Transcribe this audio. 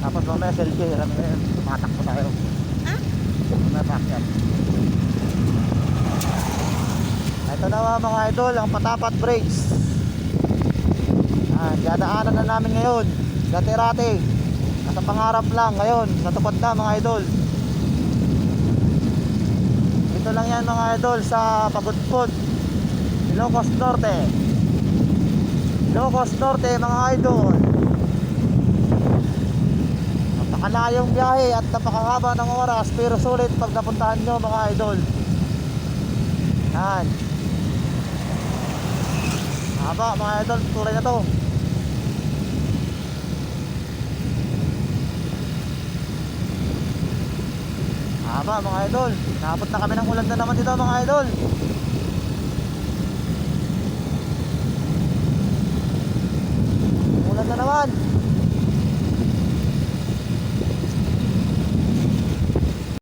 Tapos mamaya selfie, alam mo yun, tumatakbo tayo. Mamaya pakyat. Ito na mga idol, ang Patapat Bridge. Dadaanan na namin ngayon. Dati-rati nasa pangarap lang, ngayon natupad na mga idol. Ito lang yan mga idol sa Pagudpud, Ilocos Norte. Ilocos Norte mga idol. Napakalayong biyahe at napakahaba ng oras, pero sulit pag napuntahan nyo mga idol. Yan. Haba mga idol, tulay na to. Haba mga idol. Naabot na kami ng ulan na naman dito mga idol. Ulan na naman.